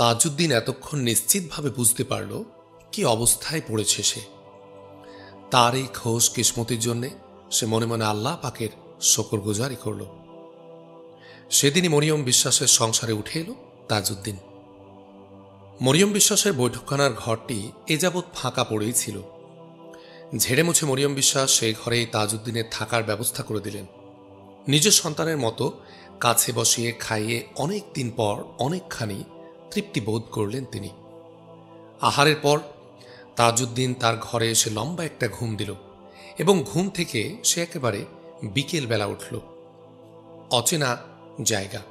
তাজউদ্দিন এতক্ষণ নিশ্চিতভাবে বুঝতে পারল কি অবস্থায় পড়েছে সে। তার এই খোশ কিসমতির জন্যে সে মনে মনে আল্লাহ পাকের শকরগুজারি করল। সেদিনই মরিয়ম বিশ্বাসের সংসারে উঠে এলো তাজউদ্দিন। মরিয়ম বিশ্বাসের বৈঠকখানার ঘরটি এ যাবৎ ফাঁকা পড়েই ছিল। ঝেড়ে মুছে মরিয়ম বিশ্বাস সেই ঘরেই তাজউদ্দিনের থাকার ব্যবস্থা করে দিলেন। নিজের সন্তানের মতো কাছে বসিয়ে খাইয়ে অনেক দিন পর অনেকখানি তৃপ্তি বোধ করলেন তিনি। আহারের পর তাজউদ্দিন তার ঘরে এসে লম্বা একটা ঘুম দিল এবং ঘুম থেকে সে একেবারে বিকেল বেলা উঠল। অচেনা জায়গা,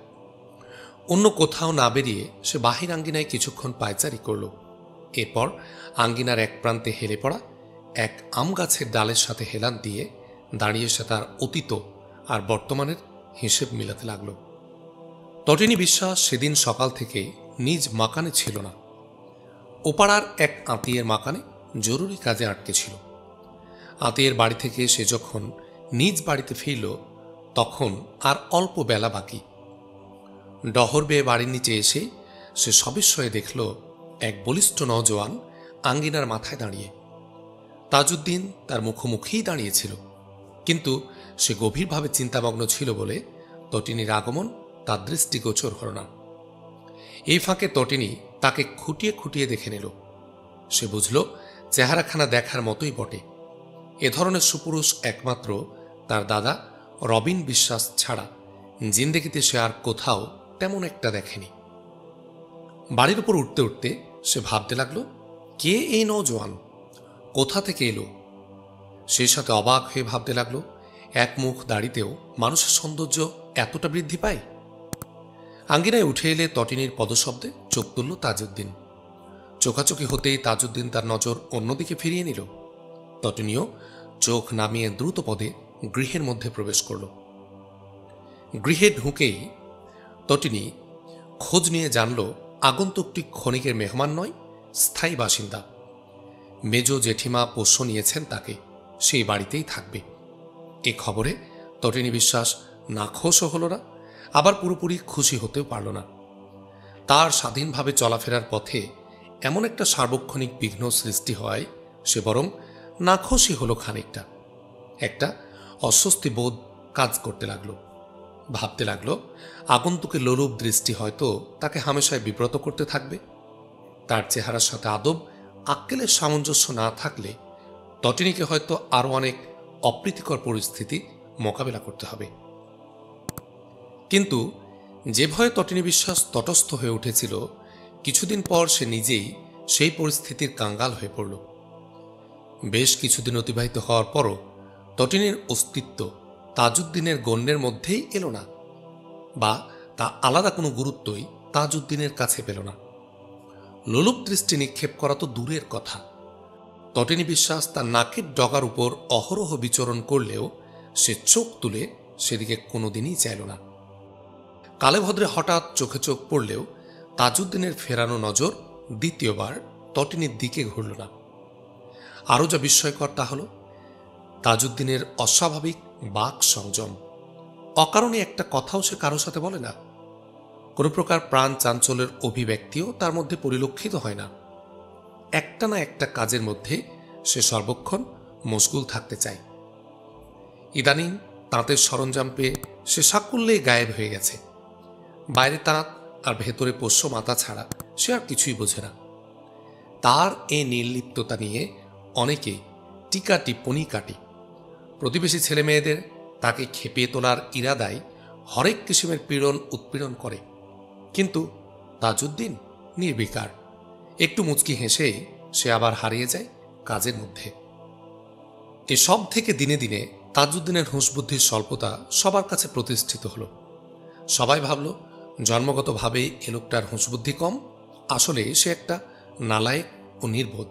অন্য কোথাও না বেরিয়ে সে বাহির আঙ্গিনায় কিছুক্ষণ পায়চারি করল। এরপর আঙ্গিনার এক প্রান্তে হেলে পড়া এক আম গাছের ডালের সাথে হেলান দিয়ে দাঁড়িয়ে সে তার অতীত আর বর্তমানের হিসেব মিলাতে লাগল। তটিনী বিশ্বাস সেদিন সকাল থেকে নিজ মাকানে ছিল না। ওপাড়ার এক আত্মীয়ের মাকানে জরুরি কাজে আটকে ছিল। আত্মীয়ের বাড়ি থেকে সে যখন নিজ বাড়িতে ফিরল তখন আর অল্প বেলা বাকি। ডহর বেয়ে বাড়ির নিচে এসে সে সবিস্ময়ে দেখল এক বলিষ্ঠ নওজোয়ান আঙ্গিনার মাথায় দাঁড়িয়ে। তাজউদ্দিন তার মুখোমুখিই দাঁড়িয়েছিল, কিন্তু সে গভীরভাবে চিন্তামগ্ন ছিল বলে তটিনীর আগমন তার দৃষ্টিগোচর হল না। এই ফাঁকে তটিনী তাকে খুঁটিয়ে খুঁটিয়ে দেখে নিল। সে বুঝল চেহারাখানা দেখার মতোই বটে। এ ধরনের সুপুরুষ একমাত্র তার দাদা রবিন বিশ্বাস ছাড়া জিন্দেগিতে সে আর কোথাও তেমন একটা দেখেনি। বাড়ির উপর উঠতে উঠতে সে ভাবতে লাগল, কে এই নওজোয়ান, কোথা থেকে এলো? সেই সাথে অবাক হয়ে ভাবতে লাগল, এক মুখ দাড়িতেও মানুষের সৌন্দর্য এতটা বৃদ্ধি পায়। আঙ্গিনায় উঠে এলে তটিনীর পদশব্দে চোখ তুলল তাজউদ্দিন। চোখাচোখি হতেই তাজউদ্দিন তার নজর অন্যদিকে ফিরিয়ে নিল। তটিনীও চোখ নামিয়ে দ্রুত পদে গৃহের মধ্যে প্রবেশ করল। গৃহে ঢুকেই তটিনী খোঁজ নিয়ে জানল আগন্তুকটি ক্ষণিকের মেহমান নয়, স্থায়ী বাসিন্দা। মেজ জেঠিমা পোষ্য নিয়েছেন তাকে, সেই বাড়িতেই থাকবে। এ খবরে তটিনী বিশ্বাস নাখোশও হল না, আবার পুরোপুরি খুশি হতেও পারল না। তার স্বাধীনভাবে চলাফেরার পথে এমন একটা সার্বক্ষণিক বিঘ্ন সৃষ্টি হয় সে বরং নাখোশই হল খানিকটা। একটা অস্বস্তি বোধ কাজ করতে লাগল। ভাবতে লাগল, আগন্তুকের লোলুপ দৃষ্টি হয়তো তাকে হামেশায় বিব্রত করতে থাকবে। তার চেহারার সাথে আদব আক্কেলের সামঞ্জস্য না থাকলে তটিনীকে হয়তো আরও অনেক অপ্রীতিকর পরিস্থিতি মোকাবেলা করতে হবে। কিন্তু যে ভয়ে তটিনী বিশ্বাস তটস্থ হয়ে উঠেছিল, কিছুদিন পর সে নিজেই সেই পরিস্থিতির কাঙ্গাল হয়ে পড়ল। বেশ কিছুদিন অতিবাহিত হওয়ার পরও তটিনীর অস্তিত্ব তাজউদ্দিনের গণ্যের মধ্যেই এলো না, বা তা আলাদা কোনো গুরুত্বই তাজউদ্দিনের কাছে পেল না। লোলুপ দৃষ্টি নিক্ষেপ করা তো দূরের কথা, তটিনী বিশ্বাস তার নাকের ডগার উপর অহরহ বিচরণ করলেও সে চোখ তুলে সেদিকে কোনোদিনই চাইল না। কালে ভদ্রে হঠাৎ চোখে চোখ পড়লেও তাজউদ্দিনের ফেরানো নজর দ্বিতীয়বার তটিনীর দিকে ঘুরল না। আরও যা বিস্ময়কর তা হল তাজউদ্দিনের অস্বাভাবিক বাক সংযম। অকারণে একটা কথাও সে কারো সাথে বলে না। কোনো প্রকার প্রাণ চাঞ্চল্যের অভিব্যক্তিও তার মধ্যে পরিলক্ষিত হয় না। একটা না একটা কাজের মধ্যে সে সর্বক্ষণ মশগুল থাকতে চায়। ইদানিং তাঁতের সরঞ্জাম পেয়ে সে সাকুল্যে গায়েব হয়ে গেছে। বাইরে তাঁত আর ভেতরে পোষ্য মাথা ছাড়া সে আর কিছুই বোঝে না। তার এ নির্লিপ্ততা নিয়ে অনেকে টিকা টিপ্পনি কাটি। প্রতিবেশী ছেলে মেয়েদের তাকে খেপিয়ে তোলার ইরাদায় হরেক কিসিমের পীড়ন উৎপীড়ন করে, কিন্তু তাজউদ্দিন নির্বিকার। একটু মুচকি হেসে সে আবার হারিয়ে যায় কাজের মধ্যে। এসব থেকে দিনে দিনে তাজউদ্দিনের হুঁশবুদ্ধির স্বল্পতা সবার কাছে প্রতিষ্ঠিত হল। সবাই ভাবল জন্মগতভাবেই এ লোকটার হুঁশবুদ্ধি কম, আসলে সে একটা নালায়েক ও নির্বোধ।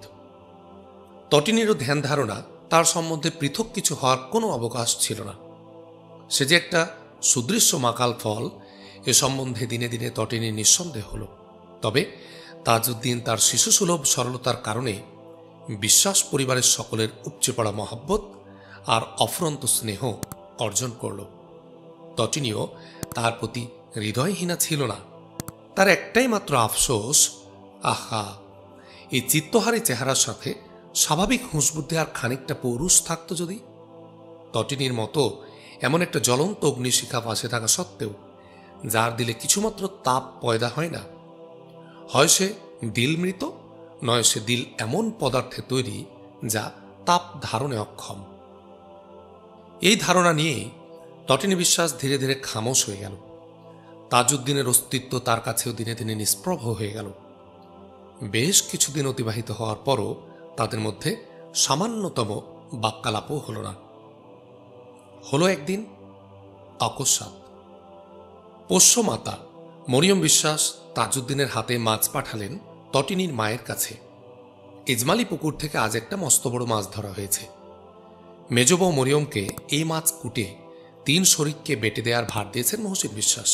তটিনীরও ধ্যান ধারণা তার সম্বন্ধে পৃথক কিছু হওয়ার কোনো অবকাশ ছিল না। সে যে একটা সুদৃশ্য মাকাল ফল, এ সম্বন্ধে দিনে দিনে তটিনী নিঃসন্দেহ হল। তবে তাজউদ্দিন তার শিশুসুলভ সরলতার কারণে বিশ্বাস পরিবারের সকলের উপচে পড়া মহব্বত আর অফুরন্ত স্নেহ অর্জন করল। তটিনীও তার প্রতি হৃদয়হীনা ছিল না। তার একটাই মাত্র আফসোস, আহা, এই চিত্তহারী চেহারার সাথে স্বাভাবিক হুঁশবুদ্ধি আর খানিকটা পৌরুষ থাকত যদি। তটিনীর মতো এমন একটা জ্বলন্ত অগ্নিশিখা পাশে থাকা সত্ত্বেও যার দিলে কিছুমাত্র তাপ পয়দা হয় না, হয় সে দিল মৃত, নয় সে দিল এমন পদার্থে তৈরি যা তাপ ধারণে অক্ষম। এই ধারণা নিয়েই তটিনী বিশ্বাস ধীরে ধীরে খামোশ হয়ে গেল। তাজউদ্দিনের অস্তিত্ব তার কাছেও দিনে দিনে নিষ্প্রভ হয়ে গেল। বেশ কিছুদিন অতিবাহিত হওয়ার পরও তাদের মধ্যে সামান্যতম বাক্যালাপও হল না। হলো একদিন অকস্মাৎ। পোষ্যমাতা মরিয়ম বিশ্বাস তাজউদ্দিনের হাতে মাছ পাঠালেন তটিনীর মায়ের কাছে। ইজমালি পুকুর থেকে আজ একটা মস্ত বড় মাছ ধরা হয়েছে। মেজবউ মরিয়মকে এই মাছ কুটে 3 শরিককে বেটে দেওয়ার ভার দিয়েছেন মহসিন বিশ্বাস।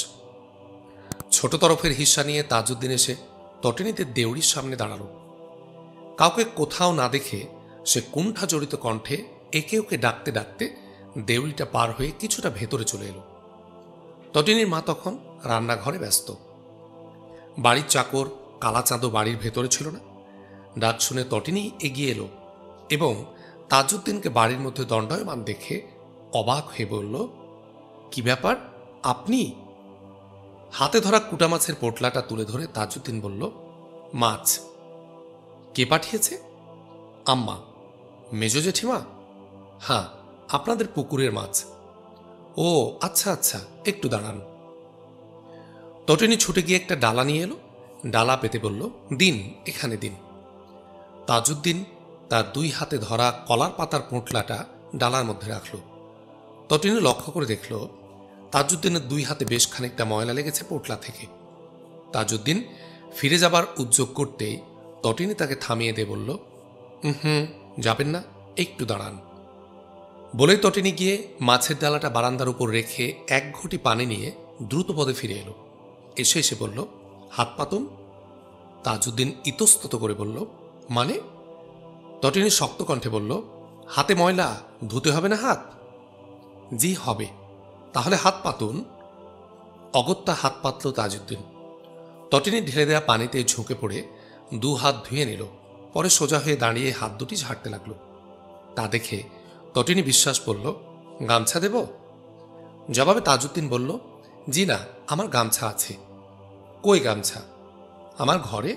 ছোট তরফের হিস্সা নিয়ে তাজউদ্দিন এসে তটিনীদের দেউড়ির সামনে দাঁড়াল। কাউকে কোথাও না দেখে সে কুণ্ঠা জড়িত কণ্ঠে একে ওকে ডাকতে ডাকতে দেউড়িটা পার হয়ে কিছুটা ভেতরে চলে এলো। তটিনীর মা তখন রান্নাঘরে ব্যস্ত। বাড়ির চাকর কালাচাঁদও বাড়ির ভেতরে ছিল না। ডাক শুনে তটিনী এগিয়ে এলো এবং তাজউদ্দিনকে বাড়ির মধ্যে দণ্ডায়মান দেখে অবাক হয়ে বলল, কি ব্যাপার, আপনি? হাতে ধরা কুটা মাছের পোটলাটা তুলে ধরে তাজউদ্দিন বলল, মাছ। কে পাঠিয়েছে? আম্মা। মেজ জেঠিমা? হ্যাঁ, আপনাদের পুকুরের মাছ। ও আচ্ছা আচ্ছা, একটু দাঁড়ান। তটিনী ছুটে গিয়ে একটা ডালা নিয়ে এলো। ডালা পেতে বলল, দিন, এখানে দিন। তাজউদ্দিন তার 2 হাতে ধরা কলার পাতার পোঁটলাটা ডালার মধ্যে রাখল। তটিনী লক্ষ্য করে দেখল তাজউদ্দিনের 2 হাতে বেশ খানিকটা ময়লা লেগেছে পোঁটলা থেকে। তাজউদ্দিন ফিরে যাবার উদ্যোগ করতেই তটিনী তাকে থামিয়ে দিয়ে বলল, যাবেন না, একটু দাঁড়ান। বলেই তটিনী গিয়ে মাছের ডালাটা বারান্দার উপর রেখে 1 ঘটি পানি নিয়ে দ্রুত পদে ফিরে এলো। এসে বলল, হাত পাতুন। তাজউদ্দিন ইতস্তত করে বলল, মানে? তটিনী শক্ত কণ্ঠে বলল, হাতে ময়লা, ধুতে হবে না হাত? জি হবে। তাহলে হাত পাতুন। অগত্যা হাত পাতল তাজউদ্দিন। তটিনী ঢেলে দেয়া পানিতে ঝুঁকে পড়ে 2 হাত ধুয়ে নিল। পরে সোজা হয়ে দাঁড়িয়ে হাত দুটি ঝাড়তে লাগলো। তা দেখে তটিনী বিশ্বাস বলল, গামছা দেব? জবাবে তাজউদ্দিন বলল, জি না, আমার গামছা আছে। কই গামছা? আমার ঘরে।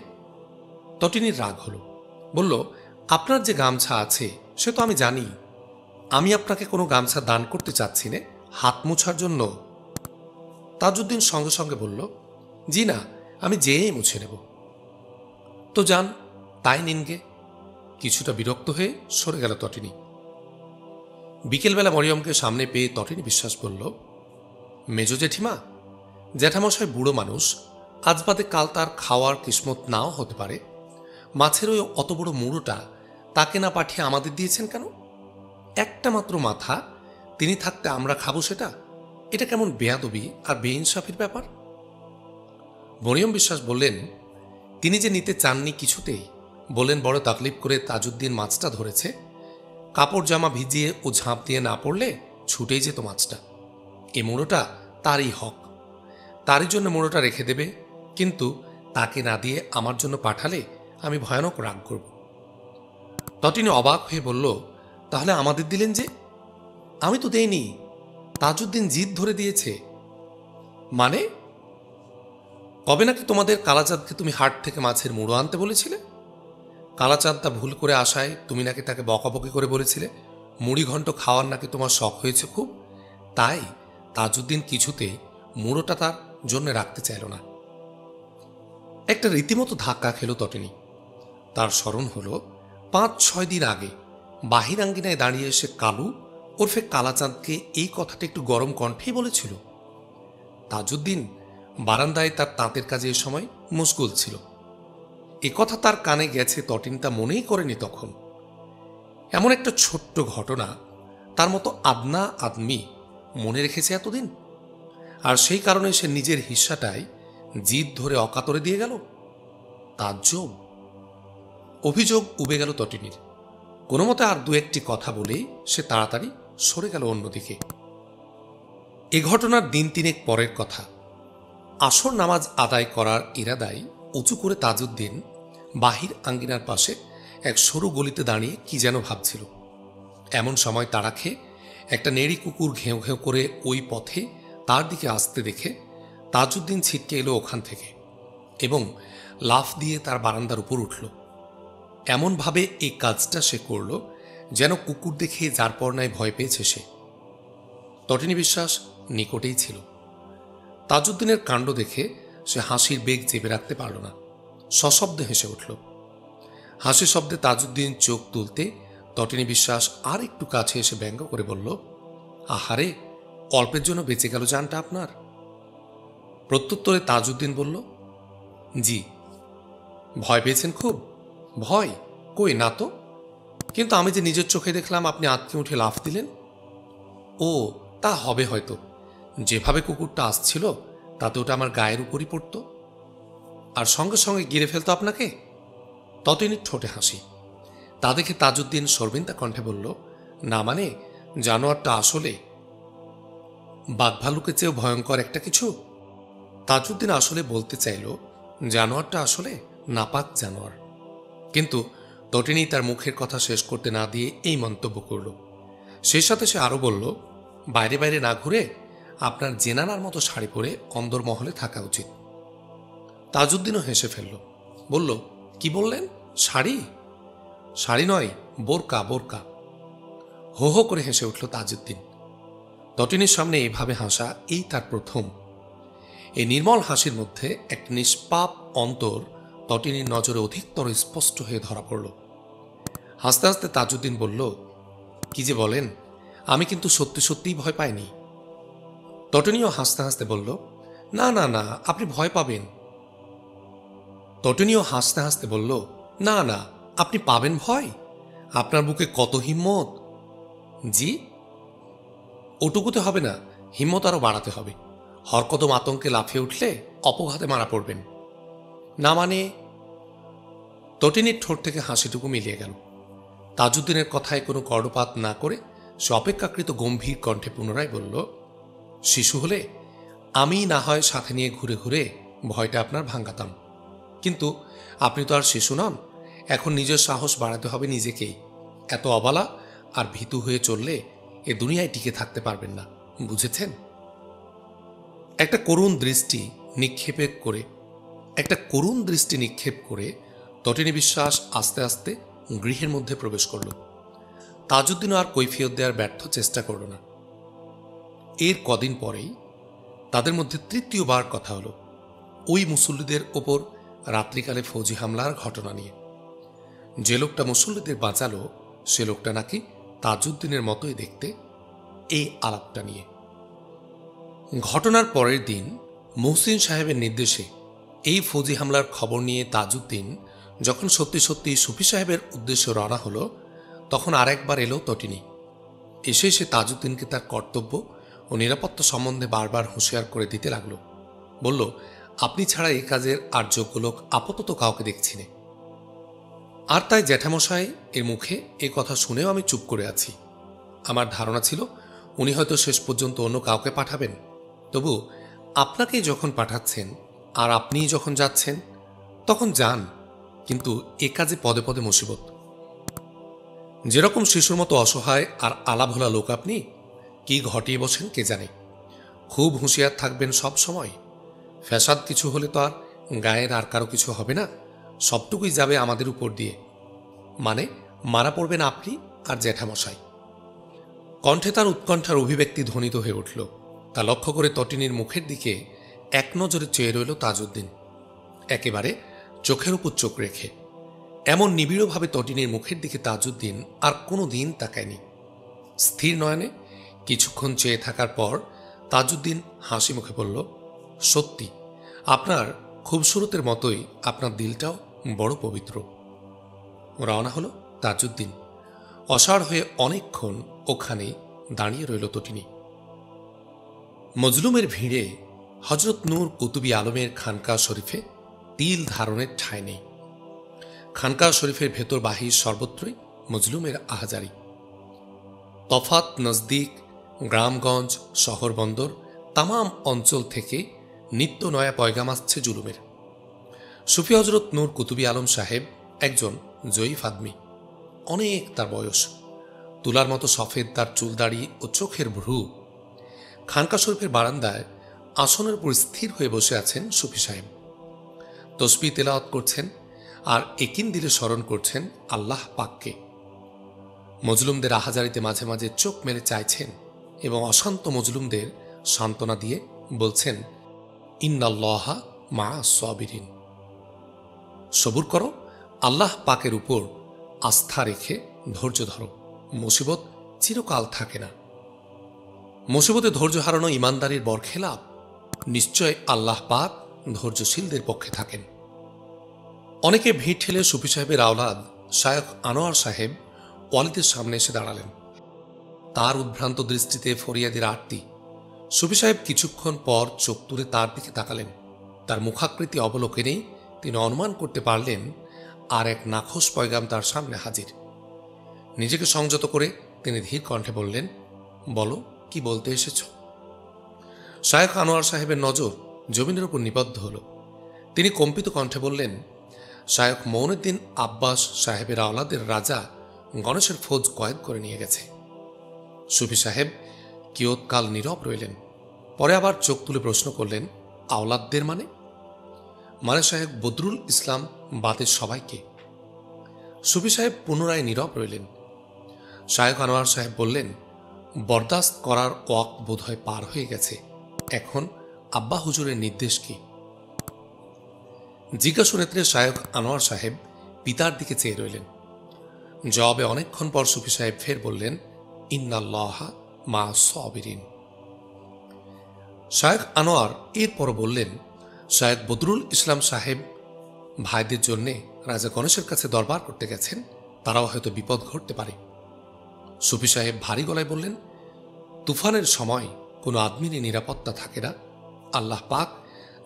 তটিনীর রাগ হলো। বলল, আপনার যে গামছা আছে সে তো আমি জানি। আমি আপনাকে কোনো গামছা দান করতে চাচ্ছি না, হাত মুছার জন্য। তাজউদ্দিন সঙ্গে সঙ্গে বলল, জি না, আমি যেয়েই মুছে নেব। তো যান, তাই নিনগে। কিছুটা বিরক্ত হয়ে সরে গেল তটিনী। বিকেলবেলা মরিয়মকে সামনে পেয়ে তটিনী বিশ্বাস বলল, মেজ জেঠিমা, জ্যাঠামশাই বুড়ো মানুষ, আজ বাদে কাল তার খাওয়ার কিসমত নাও হতে পারে। মাছের ওই অত বড় মুড়োটা তাকে না পাঠিয়ে আমাদের দিয়েছেন কেন? একটা মাত্র মাথা, তিনি থাকতে আমরা খাবো সেটা? এটা কেমন বেয়াদবি আর বেইনসাফির ব্যাপার। মরিয়ম বিশ্বাস বললেন, তিনি যে নিতে চাননি কিছুতেই। বললেন বড় তাকলিফ করে তাজউদ্দিন মাছটা ধরেছে। কাপড় জামা ভিজিয়ে ও ঝাঁপ দিয়ে না পড়লে ছুটেই যেত মাছটা। এ মুড়োটা তারই হক, তারই জন্য মুড়োটা রেখে দেবে, কিন্তু তাকে না দিয়ে আমার জন্য পাঠালে আমি ভয়ানক রাগ করব। তটিনী অবাক হয়ে বলল, তাহলে আমাদের দিলেন যে? আমি তো দেইনি, তাজউদ্দিন জিদ ধরে দিয়েছে। মানে? কবে নাকি তোমাদের কালাচাঁদকে তুমি হাট থেকে মাছের মুড়ো আনতে বলেছিলে? কালাচাঁদ তা ভুল করে আসায় তুমি নাকি তাকে বকাবকি করে বলেছিলে মুড়ি ঘন্ট খাওয়ার নাকি তোমার শখ হয়েছে খুব, তাই তাজউদ্দিন কিছুতেই মুড়োটা তার জন্য রাখতে চাইল না। একটা রীতিমতো ধাক্কা খেল তটিনী। তার স্মরণ হলো 5-6 দিন আগে বাহির আঙ্গিনায় দাঁড়িয়ে এসে কালু ওরফে কালাচাঁদকে এই কথাটা একটু গরম কণ্ঠেই বলেছিল। তাজউদ্দিন বারান্দায় তার তাঁতের কাজে এ সময় মশগুল ছিল। এ কথা তার কানে গেছে, তটিনী তা মনেই করেনি তখন। এমন একটা ছোট্ট ঘটনা তার মতো আদনা আদমি মনে রেখেছে এতদিন, আর সেই কারণে সে নিজের হিস্সাটাই জিদ ধরে অকাতরে দিয়ে গেল। তাজ্জব, অভিযোগ উবে গেল তটিনীর। কোনো মতে আর 2-1টি কথা বলেই সে তাড়াতাড়ি সরে গেল অন্যদিকে। এ ঘটনার দিন 3 পরের কথা। আসর নামাজ আদায় করার ইরাদায় উঁচু করে তাজউদ্দিন বাহির আঙ্গিনার পাশে এক সরু গলিতে দাঁড়িয়ে কি যেন ভাবছিল। এমন সময় তাড়া খেয়ে একটা নেড়ি কুকুর ঘেউ ঘেউ করে ওই পথে তার দিকে আসতে দেখে তাজউদ্দিন ছিটকে এলো ওখান থেকে এবং লাফ দিয়ে তার বারান্দার উপর উঠল। এমনভাবে এই কাজটা সে করল যেন কুকুর দেখে যার পর নাই ভয় পেয়েছে সে। তটিনী বিশ্বাস নিকটেই ছিল। তাজউদ্দিনের কাণ্ড দেখে সে হাসির বেগ চেপে রাখতে পারল না, সশব্দে হেসে উঠল। হাসি শব্দে তাজউদ্দিন চোখ তুলতে তটিনী বিশ্বাস আর একটু কাছে এসে ব্যঙ্গ করে বলল, আহারে, অল্পের জন্য বেঁচে গেল জানটা আপনার। প্রত্যুত্তরে তাজউদ্দিন বলল, জি। ভয় পেয়েছেন খুব? ভয় কই না তো, কিন্তু আমি যে নিজের চোখে দেখলাম আপনি আঁতকে উঠে লাফ দিলেন। ও, তা হবে হয়তো। যেভাবে কুকুরটা আসছিল তাতে ওটা আমার গায়ের উপরই পড়ত আর সঙ্গে সঙ্গে গিরে ফেলতো আপনাকে। ততদিনই ঠোঁটে হাসি। তা দেখে তাজউদ্দিন শর্মিন্দা কণ্ঠে বলল, না মানে জানোয়ারটা আসলে বাঘ ভালুকের চেয়েও ভয়ঙ্কর একটা কিছু। তাজউদ্দিন আসলে বলতে চাইল জানোয়ারটা আসলে নাপাক জানোয়ার, কিন্তু তটিনী তার মুখের কথা শেষ করতে না দিয়ে এই মন্তব্য করল। সেই সাথে সে আরো বলল, বাইরে বাইরে না ঘুরে আপনার জেনানার মতো শাড়ি পরে অন্দরমহলে থাকা উচিত। তাজউদ্দিনও হেসে ফেলল, বলল, কি বললেন? শাড়ি? শাড়ি নয়, বোরকা বোরকা। হো হো করে হেসে উঠল তাজউদ্দিন। তটিনীর সামনে এভাবে হাসা এই তার প্রথম। এই নির্মল হাসির মধ্যে এক নিষ্পাপ অন্তর তটিনীর নজরে অধিকতর স্পষ্ট হয়ে ধরা পড়ল। হাসতে হাসতে তাজউদ্দিন বলল, কি যে বলেন, আমি কিন্তু সত্যি সত্যিই ভয় পাইনি। তটিনীও হাসতে হাসতে বলল, না না না, আপনি ভয় পাবেন। তটিনীও হাসতে হাসতে বলল, না না, আপনি পাবেন ভয়? আপনার বুকে কত হিম্মত। জি? ওটুকুতে হবে না, হিম্মত আরো বাড়াতে হবে। হরকদম আতঙ্কে লাফিয়ে উঠলে অপঘাতে মারা পড়বেন। না মানে? তটিনীর ঠোঁট থেকে হাসিটুকু মিলিয়ে গেল। তাজউদ্দিনের কথায় কোনো কর্ণপাত না করে সে অপেক্ষাকৃত গম্ভীর কণ্ঠে পুনরায় বলল, শিশু হলে আমি না হয় সাথে নিয়ে ঘুরে ঘুরে ভয়টা আপনার ভাঙাতাম, কিন্তু আপনি তো আর শিশু নন। এখন নিজের সাহস বাড়াতে হবে নিজেকেই। এত অবলা আর ভীতু হয়ে চললে এ দুনিয়ায় টিকে থাকতে পারবেন না, বুঝেছেন? একটা করুণ দৃষ্টি নিক্ষেপ করে তটিনী বিশ্বাস আস্তে আস্তে গৃহের মধ্যে প্রবেশ করল। তাজউদ্দিন আর কৈফিয়ত দেওয়ার ব্যর্থ চেষ্টা করল না। এর কদিন পরেই তাদের মধ্যে তৃতীয়বার কথা হলো ওই মুসল্লিদের ওপর রাত্রিকালে ফৌজি হামলার ঘটনা নিয়ে। যে লোকটা মুসল্লিদের বাঁচালো সে লোকটা নাকি তাজউদ্দিনের মতোই দেখতে, এই আলাপটা নিয়ে। ঘটনার পরের দিন মুহসিন সাহেবের নির্দেশে এই ফৌজি হামলার খবর নিয়ে তাজউদ্দিন যখন সত্যি সত্যি সুফি সাহেবের উদ্দেশ্যে রওনা হলো, তখন আরেকবার এলো তটিনী। এসে সে তাজউদ্দিনকে তার কর্তব্য ও নিরাপত্তা সম্বন্ধে বারবার হুঁশিয়ার করে দিতে লাগলো। বলল, আপনি ছাড়া এই কাজের আর যোগ্য লোক আপাতত কাউকে দেখছি না। আর তাই জ্যাঠামশাই এর মুখে এ কথা শুনেও আমি চুপ করে আছি। আমার ধারণা ছিল উনি হয়তো শেষ পর্যন্ত অন্য কাউকে পাঠাবেন, তবু আপনাকেই যখন পাঠাচ্ছেন আর আপনিই যখন যাচ্ছেন তখন যান, কিন্তু এ কাজে পদে পদে মুসিবত। যেরকম শিশুর মতো অসহায় আর আলাভোলা লোক আপনি, কি ঘটিয়ে বসেন কে জানে। খুব হুঁশিয়ার থাকবেন সব সময়। ফ্যাসাদ কিছু হলে তো আর গায়ের আর কারো কিছু হবে না, সবটুকুই যাবে আমাদের উপর দিয়ে। মানে মারা পড়বেন আপনি আর জ্যাঠামশাই। কণ্ঠে তার উৎকণ্ঠার অভিব্যক্তি ধ্বনিত হয়ে উঠল। তা লক্ষ্য করে তটিনীর মুখের দিকে এক নজরে চেয়ে রইল তাজউদ্দিন, একেবারে চোখের উপর চোখ রেখে। এমন নিবিড়ভাবে তটিনীর মুখের দিকে তাজউদ্দিন আর কোনো দিন তাকায়নি। স্থির নয়নে কিছুক্ষণ চেয়ে থাকার পর তাজউদ্দিন হাসি মুখে বলল, সত্যি আপনার খুবসুরতের মতোই আপনার দিলটাও বড় পবিত্র। রওনা হলো তাজউদ্দিন। অসাড় হয়ে অনেকক্ষণ ওখানেই দাঁড়িয়ে রইল তটিনী। মজলুমের ভিড়ে হজরত নূর কুতুবী আলমের খানকা শরীফে তিল ধারণের ঠাঁই নেই। খানকা শরীফের ভেতর বাহির সর্বত্রই মজলুমের আহাজারি। তফাত, নজদিক, গ্রামগঞ্জ, শহর বন্দর তামাম অঞ্চল থেকে নিত্য নয়া পয়গাম আসছে জুলুমের। সুফি হজরত নূর কুতুবী আলম সাহেব একজন জয়ীফ আদমি। অনেক তার বয়স, তুলার মতো সফেদ তার চুলদাড়ি ও চোখের ভ্রু। খানকা শরীফের বারান্দায় আসনের উপর স্থির হয়ে বসে আছেন সুফি সাহেব। তসবিহ তেলাওয়াত করছেন আর একিন দিলে স্মরণ করছেন আল্লাহ পাককে। মজলুমদের আহাজারিতে মাঝে মাঝে চোখ মেলে চাইছেন এবং অশান্ত মজলুমদের সান্ত্বনা দিয়ে বলছেন, ইন্নাল্লাহা মা সাবিরিন। সবুর করো, আল্লাহ পাকের উপর আস্থা রেখে ধৈর্য ধরো, মুসিবত চিরকাল থাকে না। মুসিবতে ধৈর্য হারানো ইমানদারির বরখেলাপ। নিশ্চয় আল্লাহ পাক ধৈর্যশীলদের পক্ষে থাকেন। অনেকে ভিড় ঠেলে সুফি সাহেবের আওলাদ শায়খ আনোয়ার সাহেব ওয়ালিদের সামনে এসে দাঁড়ালেন। তার উদ্ভ্রান্ত দৃষ্টিতে ফরিয়াদের আরতি। সুফি সাহেব কিছুক্ষণ পর চোখ তুলে তার দিকে তাকালেন। তার মুখাকৃতি অবলোকনেই তিনি অনুমান করতে পারলেন আর এক নাখোশ পয়গাম তার সামনে হাজির। নিজেকে সংযত করে তিনি ধীর কণ্ঠে বললেন, বলো, কি বলতে এসেছ? শায়খ আনোয়ার সাহেবের নজর জমিনের উপর নিবদ্ধ হল। তিনি কম্পিত কণ্ঠে বললেন, শায়খ মঈনুদ্দিন আব্বাস সাহেবের আওলাদের রাজা গণেশের ফৌজ কয়েদ করে নিয়ে গেছে। সুফি সাহেব কিয়ৎকাল নীরব রইলেন। পরে আবার চোখ তুলে প্রশ্ন করলেন, আওলাদদের মানে? শাহেব বদরুল ইসলাম বাদের সবাইকে। সুফি সাহেব পুনরায় নীরব রইলেন। শায়খ আনোয়ার সাহেব বললেন, বরদাস্ত করার ওয়াক্ত বোধহয় পার হয়ে গেছে। এখন আব্বা হুজুরের নির্দেশ কি? জিজ্ঞাসা নেত্রে শায়খ আনোয়ার সাহেব পিতার দিকে চেয়ে রইলেন। জবাবে অনেকক্ষণ পর সুফি সাহেব ফের বললেন, ইন্নাল্লাহা মা সাবিরিন। শায়খ আনোয়ার এরপর বললেন, শায়খ বদরুল ইসলাম সাহেব ভাইদের জন্য রাজা গণেশের কাছে দরবার করতে গেছেন, তারাও হয়তো বিপদ ঘটতে পারে। সুফি সাহেব ভারী গলায় বললেন, তুফানের সময় কোনো আদমিরই নিরাপত্তা থাকে না। আল্লাহ পাক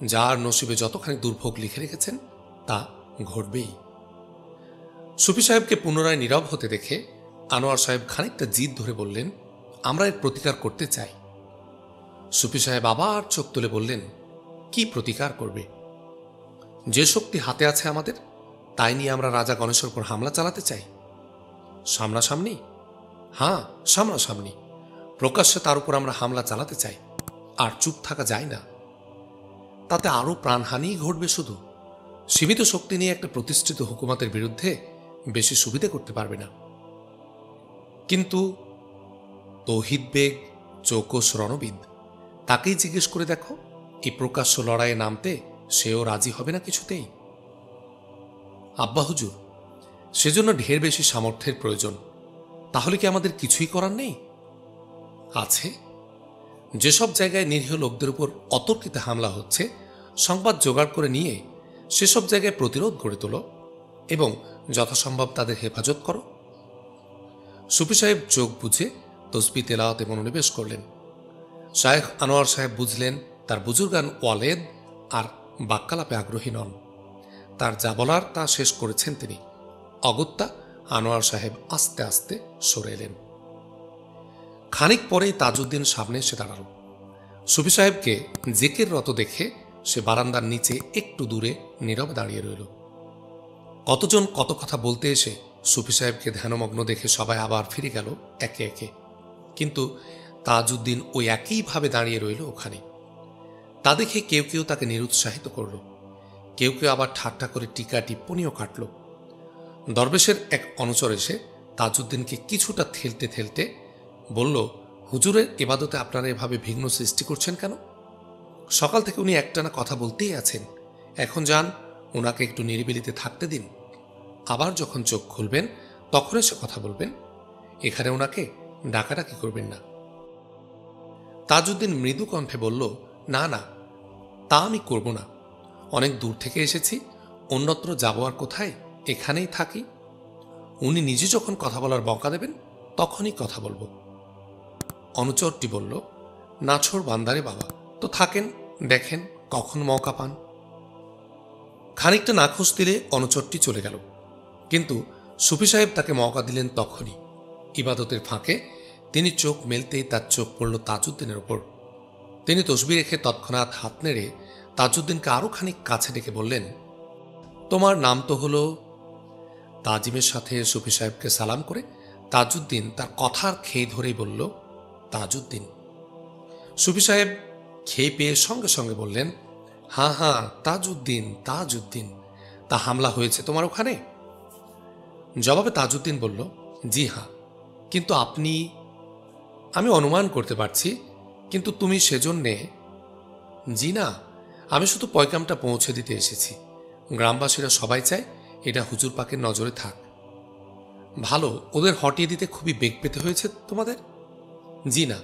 যার নসিবে যতখানি দুর্ভোগ লিখে রেখেছেন তা ঘটবেই। সুফি সাহেবকে পুনরায় নীরব হতে দেখে আনোয়ার সাহেব খানিকটা জিদ ধরে বললেন, আমরা এর প্রতিকার করতে চাই। সুফি সাহেব আবার চোখ তুলে বললেন, কি প্রতিকার করবে? যে শক্তি হাতে আছে আমাদের, তাই নিয়ে আমরা রাজা গণেশের উপর হামলা চালাতে চাই। সামনাসামনি? হ্যাঁ, সামনাসামনি প্রকাশ্যে তার উপর আমরা হামলা চালাতে চাই। আর চুপ থাকা যায় না, তাতে আরো প্রাণহানিই ঘটবে। শুধু সীমিত শক্তি নিয়ে একটা প্রতিষ্ঠিত হুকুমতের বিরুদ্ধে বেশি সুবিধা করতে পারবে না। কিন্তু তৌহিদ বেগ চৌকস রণবিদ, তাকেই জিজ্ঞেস করে দেখো, এই প্রকাশ্য লড়াইয়ে নামতে সেও রাজি হবে না কিছুতেই। আব্বা হুজুর, সেজন্য ঢের বেশি সামর্থ্যের প্রয়োজন। তাহলে কি আমাদের কিছুই করার নেই? আছে। যেসব জায়গায় নিরীহ লোকদের উপর অতর্কিতে হামলা হচ্ছে, সংবাদ জোগাড় করে নিয়ে সেসব জায়গায় প্রতিরোধ গড়ে তোলো এবং যথাসম্ভব তাদের হেফাজত করো। সুফি সাহেব চোখ বুঝে তসবিহ তেলাওয়াতে মনোনিবেশ করলেন। শায়খ আনোয়ার সাহেব বুঝলেন তার বুজুর্গান ওয়ালেদ আর বাক্যালাপে আগ্রহী নন। তার যা বলার তা শেষ করেছেন তিনি। অগত্যা আনোয়ার সাহেব আস্তে আস্তে সরে এলেন। খানিক পরেই তাজউদ্দিন সামনে এসে দাঁড়াল। সুফি সাহেবকে জিকিররত দেখে সে বারান্দার নিচে একটু দূরে নীরবে দাঁড়িয়ে রইল। কতজন কত কথা বলতে এসে সুফি সাহেবকে ধ্যানমগ্ন দেখে সবাই আবার ফিরে গেল একে একে। কিন্তু তাজউদ্দিন ওই একইভাবে দাঁড়িয়ে রইল ওখানে। তা দেখে কেউ কেউ তাকে নিরুৎসাহিত করল, কেউ কেউ আবার ঠাট্টা করে টিকা টিপ্পনিও কাটল। দরবেশের এক অনুচর এসে তাজউদ্দিনকে কিছুটা ঠেলতে ঠেলতে বলল, হুজুরের ইবাদতে আপনারা এভাবে বিঘ্ন সৃষ্টি করছেন কেন? সকাল থেকে উনি একটানা কথা বলতেই আছেন। এখন যান, ওনাকে একটু নিরিবিলিতে থাকতে দিন। আবার যখন চোখ খুলবেন তখন এসে কথা বলবেন। এখানে ওনাকে ডাকাডাকি করবেন না। তাজউদ্দিন মৃদু কণ্ঠে বলল, না না, তা আমি করব না। অনেক দূর থেকে এসেছি, অন্যত্র যাব আর কোথায়, এখানেই থাকি। উনি নিজে যখন কথা বলার বকা দেবেন তখনই কথা বলবো। অনুচরটি বলল, নাছোড় বান্দারে বাবা, তো থাকেন, দেখেন কখন মৌকা পান। খানিকটা নাখোশ দিলে অনুচরটি চলে গেল। কিন্তু সুফি সাহেব তাকে মৌকা দিলেন তখনই। ইবাদতের ফাঁকে তিনি চোখ মেলতেই তার চোখ পড়ল তাজউদ্দিনের ওপর। তিনি তসবিহ রেখে তৎক্ষণাৎ হাত নেড়ে তাজউদ্দিনকে আরো খানিক কাছে ডেকে বললেন, তোমার নাম তো হলো। তাজিমের সাথে সুফি সাহেবকে সালাম করে তাজউদ্দিন তার কথার খেয়ে ধরেই বলল, তাজউদ্দিন। সুফি সাহেব খেয়ে পেয়ে সঙ্গে সঙ্গে বললেন, হ্যাঁ হ্যাঁ, তাজউদ্দিন তাজউদ্দিন। তা হামলা হয়েছে তোমার ওখানে? জবাবে তাজউদ্দিন বলল, জি হ্যাঁ, কিন্তু আপনি? আমি অনুমান করতে পারছি, কিন্তু তুমি সেজন্যে? জি না, আমি শুধু পয়গামটা পৌঁছে দিতে এসেছি। গ্রামবাসীরা সবাই চায় এটা হুজুর পাকের নজরে থাক। ভালো, ওদের হটিয়ে দিতে খুবই বেগ পেতে হয়েছে তোমাদের? জি না,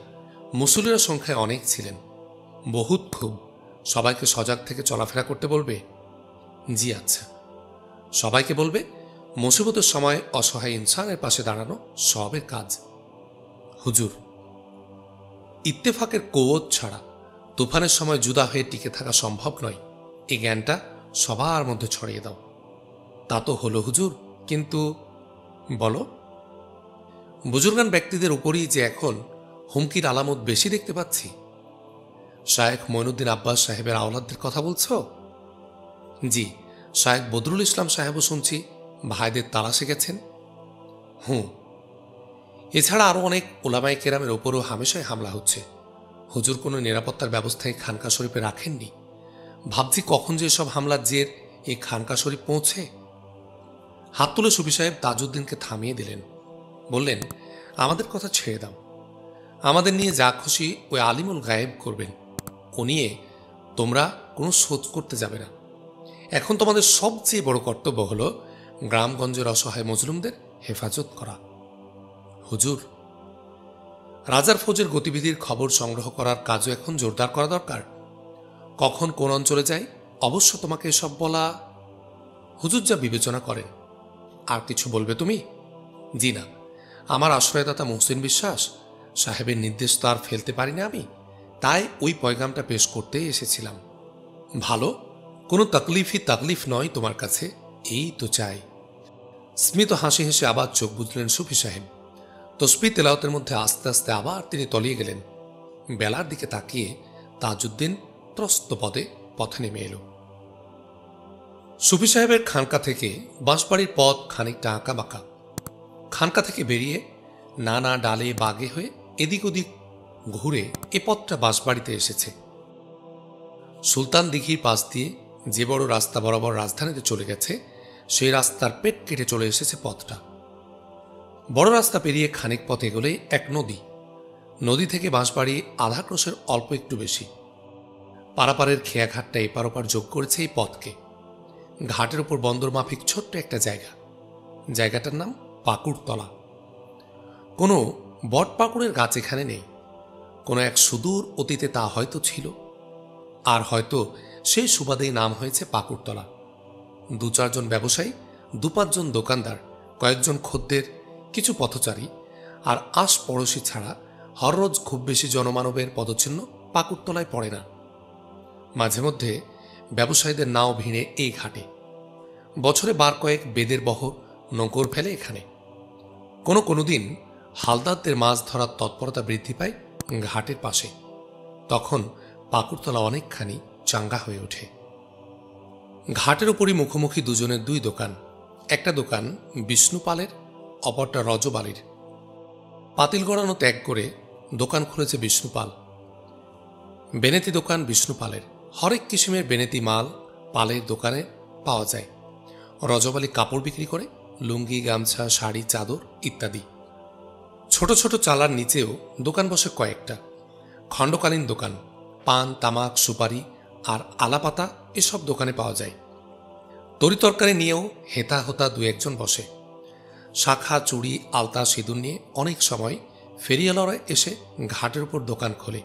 মুসল্লিরা সংখ্যায় অনেক ছিলেন, বহুত খুব। সবাইকে সজাগ থেকে চলাফেরা করতে বলবে? জি আচ্ছা। সবাইকে বলবে মুসিবতের সময় অসহায় ইনসানের পাশে দাঁড়ানো সবের কাজ। হুজুর, ইত্তেফাকের কৌয়ত ছাড়া তুফানের সময় জুদা হয়ে টিকে থাকা সম্ভব নয়, এই জ্ঞানটা সবার মধ্যে ছড়িয়ে দাও। তা তো হলো হুজুর, কিন্তু বলো। বুজুর্গান ব্যক্তিদের উপরই যে এখন হুমকির আলামত বেশি দেখতে পাচ্ছি। শায়েখ মঈনুদ্দিন আব্বাস সাহেবের আওলাদদের কথা বলছো? জি, শায়েখ বদরুল ইসলাম সাহেবও শুনছি ভাইদের তালাশে গেছেন। এছাড়া আরো অনেক ওলামায়ে কেরামের ওপরও হামেশাই হামলা হচ্ছে। হুজুর কোনো নিরাপত্তার ব্যবস্থায় খানকা শরীফে রাখেননি। ভাবছি কখন যে সব হামলার জের এই খানকা শরীফ পৌঁছে। হাত তুলে সুফি সাহেব তাজউদ্দিনকে থামিয়ে দিলেন, বললেন, আমাদের কথা ছেড়ে দাও। আমাদের নিয়ে যা খুশি ওই আলিমুল গায়েব করবেন, ও নিয়ে তোমরা কোনো শোধ করতে যাবে না। এখন তোমাদের সবচেয়ে বড় কর্তব্য হলো গ্রামগঞ্জের অসহায় মজলুমদের হেফাজত করা। হুজুর, রাজার ফৌজের গতিবিধির খবর সংগ্রহ করার কাজও এখন জোরদার করা দরকার। কখন কোন অঞ্চলে যাই অবশ্য তোমাকে এসব বলা। হুজুর যা বিবেচনা করেন। আর কিছু বলবে তুমি? জি না, আমার আশ্রয়দাতা মুহসিন বিশ্বাস সাহেবের নির্দেশ তো আর ফেলতে পারি না আমি, তাই ওই পয়গামটা পেশ করতেই এসেছিলাম। ভালো, কোনো তাকলিফ নয় তোমার কাছে, এই তো চাই। স্মিত হাসি হেসে আবার চোখ বুঝলেন সুফি সাহেব। তসবিহ তেলাওয়াতের মধ্যে আস্তে আস্তে আবার তিনি তলিয়ে গেলেন। বেলার দিকে তাকিয়ে তাজউদ্দিন ত্রস্ত পদে পথে নেমে এলো। সুফি সাহেবের খানকা থেকে বাঁশবাড়ির পথ খানিকটা আঁকা বাঁকা। খানকা থেকে বেরিয়ে নানা ডালে বাগে হয়ে এদিক ওদিক ঘুরে এ পথটা বাঁশবাড়িতে এসেছে। সুলতান দিঘির পাশ দিয়ে যে বড় রাস্তা বরাবর রাজধানীতে চলে গেছে, সেই রাস্তার পেট কেটে চলে এসেছে পথটা। বড় রাস্তা পেরিয়ে খানিক পথ এগোলে এক নদী। নদী থেকে বাঁশবাড়ি আধা ক্রোশের অল্প একটু বেশি। পারাপারের খেয়াঘাটটা এপার ওপার যোগ করেছে এই পথকে। ঘাটের উপর বন্দর মাফিক ছোট্ট একটা জায়গা। জায়গাটার নাম পাকুড়তলা। কোনো বট পাকুড়ের গাছ এখানে নেই। কোনো এক সুদূর অতীতে তা হয়তো ছিল, আর হয়তো সেই সুবাদেই নাম হয়েছে পাকুড়তলা। দু চারজন ব্যবসায়ী, দু পাঁচজন দোকানদার, কয়েকজন খদ্দের, কিছু পথচারী আর আশ পড়োশি ছাড়া হররোজ খুব বেশি জনমানবের পদচিহ্ন পাকুড়তলায় পড়ে না। মাঝে মধ্যে ব্যবসায়ীদের নাও ভিড়ে এই ঘাটে। বছরে বার কয়েক বেদের বহর নৌকর ফেলে এখানে। কোনো দিন হালদারদের মাছ ধরার তৎপরতা বৃদ্ধি পায় ঘাটের পাশে। তখন পাকুড়তলা অনেকখানি চাঙ্গা হয়ে ওঠে। ঘাটের উপরই মুখোমুখি দুজনের দুই দোকান। একটা দোকান বিষ্ণুপালের, অপরটা রজবালির। পাতিল গড়ানো ত্যাগ করে দোকান খুলেছে বিষ্ণুপাল। বেনেতি দোকান বিষ্ণুপালের। হরেক কিসিমের বেনেতি মাল পালের দোকানে পাওয়া যায়। রজবালি কাপড় বিক্রি করে, লুঙ্গি, গামছা, শাড়ি, চাদর ইত্যাদি। ছোট ছোট চালার নিচেও দোকান বসে কয়েকটা। খণ্ডকালীন দোকান, পান, তামাক, সুপারি আর আলাপাতা এসব দোকানে পাওয়া যায়। তরিতরকারি নিয়েও হেতা হোতা দু একজন বসে। শাখা, চুড়ি, আলতা, সিঁদুর নিয়ে অনেক সময় ফেরিয়ালরা এসে ঘাটের উপর দোকান খোলে।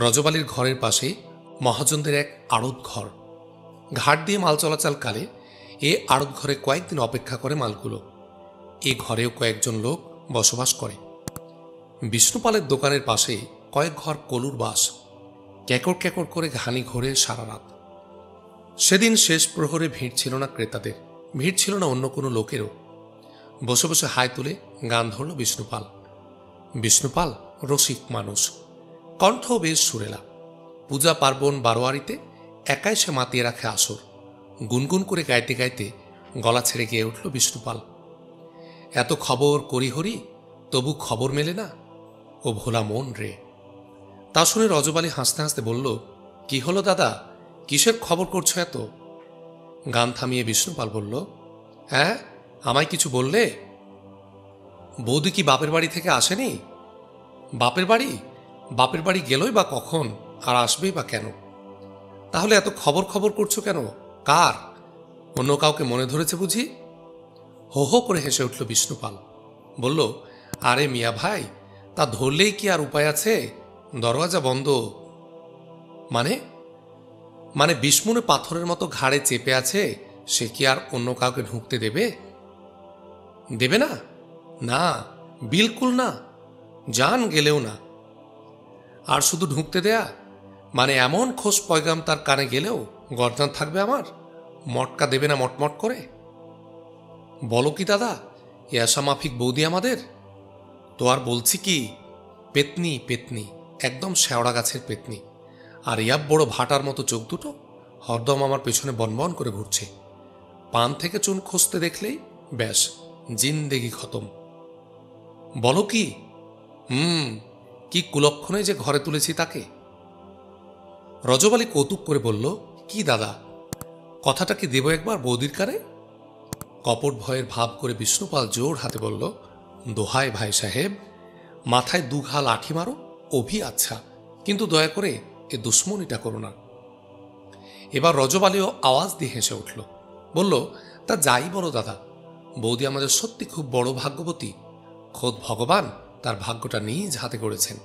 রজবালির ঘরের পাশে মহাজনদের এক আড়ত ঘর। ঘাট দিয়ে মাল চলাচলকালে এ আড়ত ঘরে কয়েকদিন অপেক্ষা করে মালগুলো। এ ঘরেও কয়েকজন লোক বসবাস করে। বিষ্ণুপালের দোকানের পাশে কয়েক ঘর কলুর বাস। ক্যাকড় ক্যাকড় করে ঘানি ঘোরে সারা রাত। সেদিন শেষ প্রহরে ভিড় ছিল না ক্রেতাদের, ভিড় ছিল না অন্য কোনো লোকেরও। বসে বসে হাই তুলে গান ধরল বিষ্ণুপাল। বিষ্ণুপাল রসিক মানুষ, কণ্ঠ বেশ সুরেলা। পূজা পার্বণ বারোয়ারিতে একাই সে মাতিয়ে রাখে আসর। গুনগুন করে গাইতে গাইতে গলা ছেড়ে গিয়ে উঠল বিষ্ণুপাল। এত খবর করি হরি, তবু খবর মেলে না, ও ভোলা মন রে। তা শুনে রজবালি হাসতে হাসতে বলল, কি হলো দাদা, কিসের খবর করছো এত? গান থামিয়ে বিষ্ণুপাল বলল, হ্যাঁ, আমায় কিছু বললে? বৌদি কি বাপের বাড়ি থেকে আসেনি? বাপের বাড়ি? বাপের বাড়ি গেলই বা কখন, আর আসবেই বা কেন? তাহলে এত খবর খবর করছো কেন? কার? অন্য কাউকে মনে ধরেছে বুঝি? হো হো করে হেসে উঠল বিষ্ণুপাল। বলল, আরে মিয়া ভাই, তা ধরলেই কি আর উপায় আছে? দরওয়াজা বন্ধ। মানে? মানে বিষ্ণুনে পাথরের মতো ঘাড়ে চেপে আছে, সে কি আর অন্য কাউকে ঢুকতে দেবে? দেবে না? না, বিলকুল না, জান গেলেও না। আর শুধু ঢুকতে দেয়া মানে এমন খোশ পয়গাম তার কানে গেলেও গর্দান থাকবে আমার, মটকা দেবে না মটমট করে? বলো কি দাদা, ইয়াসা মাফিক বৌদি আমাদের। তো আর বলছি কি, পেতনি পেতনি, একদম শেওড়া গাছের পেতনি। আর ইয়াব বড় ভাটার মতো চোখ দুটো হরদম আমার পেছনে বনবন করে ঘুরছে। পান থেকে চুন খসতে দেখলেই ব্যাস, জিন্দেগি খতম। বলো কি? কি কুলক্ষণে যে ঘরে তুলেছি তাকে। রজবালি কৌতুক করে বলল, কি দাদা, কথাটা কি দেব একবার বৌদির কানে? কপট ভয়ের ভাব করে বিষ্ণুপাল জোর হাতে বলল, দোহাই ভাই সাহেব, মাথায় দুঘা লাঠি মারো, অভি আচ্ছা, কিন্তু দয়া করে এ দুশ্মনীটা করো না। এবার রজবালিও আওয়াজ দিয়ে হেসে উঠল। বলল, তা যাই বলো দাদা, বৌদি আমাদের সত্যি খুব বড় ভাগ্যবতী। খোদ ভগবান তার ভাগ্যটা নিজ হাতে গড়েছেন।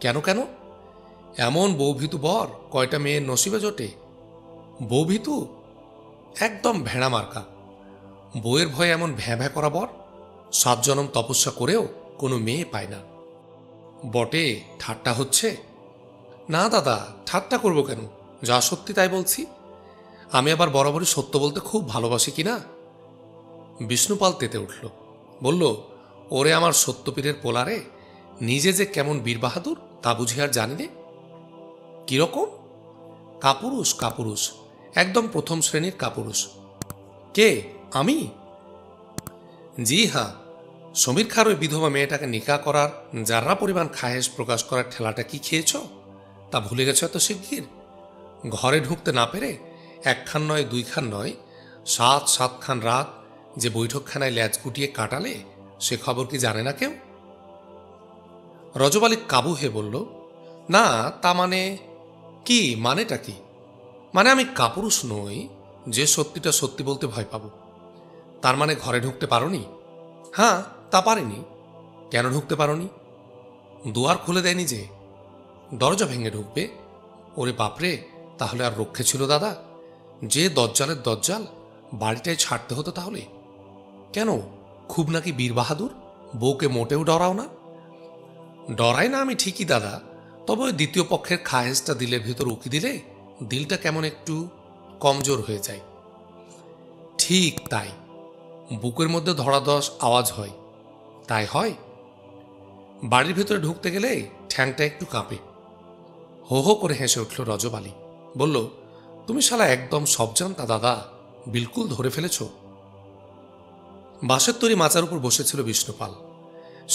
কেন কেন? এমন বৌভিতু বর কয়টা মেয়ের নসিবে জোটে? বৌভিতু? একদম ভেড়া মার্কা। বউয়ের ভয়ে এমন ভ্যাঁ ভ্যাঁ করা বর 7 জনম তপস্যা করেও কোনো মেয়ে পায় না। বটে, ঠাট্টা হচ্ছে? না দাদা, ঠাট্টা করব কেন, যা সত্যি তাই বলছি। আমি আবার বরাবরই সত্য বলতে খুব ভালোবাসি কিনা। বিষ্ণুপাল তেতে উঠল। বলল, ওরে আমার সত্যপীরের পোলারে, নিজে যে কেমন বীর বাহাদুর তা বুঝি আর জানি নে। কিরকম? কাপুরুষ, কাপুরুষ, একদম প্রথম শ্রেণীর কাপুরুষ। কে, আমি? জি হ্যাঁ, সমীর খার ওই বিধবা মেয়েটাকে নিকা করার যারা পরিমাণ খায়েশ প্রকাশ করার ঠেলাটা কি খেয়েছ, তা ভুলে গেছ এত শিগগির? ঘরে ঢুকতে না পেরে 1 খান নয় 2 খান নয় 7 খান রাত যে বৈঠকখানায় ল্যাজ গুটিয়ে কাটালে, সে খবর কি জানে না কেউ? রজবালি কাবু হয়ে বলল, না তা মানে কি? মানেটা কি? মানে আমি কাপুরুষ নই যে সত্যিটা সত্যি বলতে ভয় পাবো। তার মানে ঘরে ঢুকতে পারোনি? হ্যাঁ, তা পারিনি। কেন ঢুকতে পারোনি? দুয়ার খুলে দেয়নি যে। দরজা ভেঙে ঢুকবে? ওরে বাপরে, তাহলে আর রক্ষে ছিল দাদা? যে দজ্জালের দজ্জাল, বাড়িটাই ছাড়তে হতো তাহলে। কেন, খুব নাকি বীর বাহাদুর, বউকে মোটেও ডরাও না? ডরাই না আমি ঠিকই দাদা, তবে ওই দ্বিতীয় পক্ষের খায়েসটা দিলের ভেতর উকি দিলে দিলটা কেমন একটু কমজোর হয়ে যায়। ঠিক তাই, বুকের মধ্যে ধড়াধস আওয়াজ হয়, তাই হয়। বাড়ির ভেতরে ঢুকতে গেলে ঠ্যাংটা একটু কাঁপে। হো হো করে হেসে উঠল রজবালি। বলল, তুমি শালা একদম সব জানতা দাদা, বিলকুল ধরে ফেলেছ। বাঁশের তৈরি মাচার উপর বসেছিল বিষ্ণুপাল।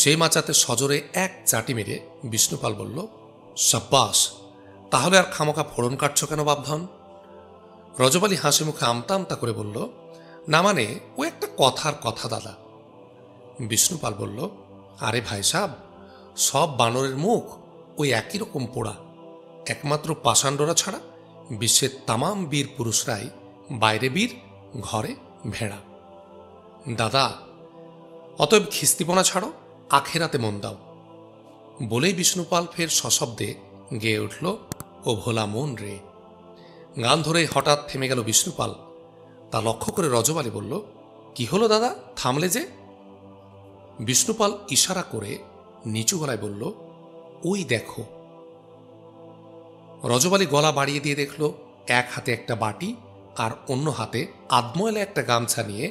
সেই মাচাতে সজোরে এক চাটি মেরে বিষ্ণুপাল বলল, সাব্বাস, তাহলে আর খামোখা ফোড়ন কাটছ কেন বাপধন? রজবালি হাসি মুখে আমতা আমতা করে বলল, না মানে ও একটা কথার কথা দাদা। বিষ্ণুপাল বলল, আরে ভাই সাব, সব বানরের মুখ ওই একই রকম পোড়া। একমাত্র পাষাণ্ডরা ছাড়া বিশ্বের তামাম বীর পুরুষরাই বাইরে বীর, ঘরে ভেড়া। দাদা, অতএব খিস্তিপনা ছাড়ো, আখেরাতে মন দাও। বলেই বিষ্ণুপাল ফের সশব্দে গেয়ে উঠল, ও ভোলা মন রে। গান ধরে হঠাৎ থেমে গেল বিষ্ণুপাল। তা লক্ষ্য করে রজবালি বলল, কি হলো দাদা, থামলে যে? বিষ্ণুপাল ইশারা করে নিচু গলায় বলল, ওই দেখো। রজবালি গলা বাড়িয়ে দিয়ে দেখল, এক হাতে একটা বাটি আর অন্য হাতে আদময়লা একটা গামছা নিয়ে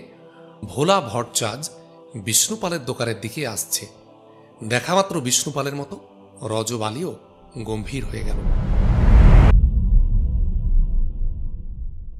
ভোলা ভট্টাচার্য বিষ্ণুপালের দোকানের দিকে আসছে। দেখামাত্র বিষ্ণুপালের মতো রজবালিও গম্ভীর হয়ে গেল।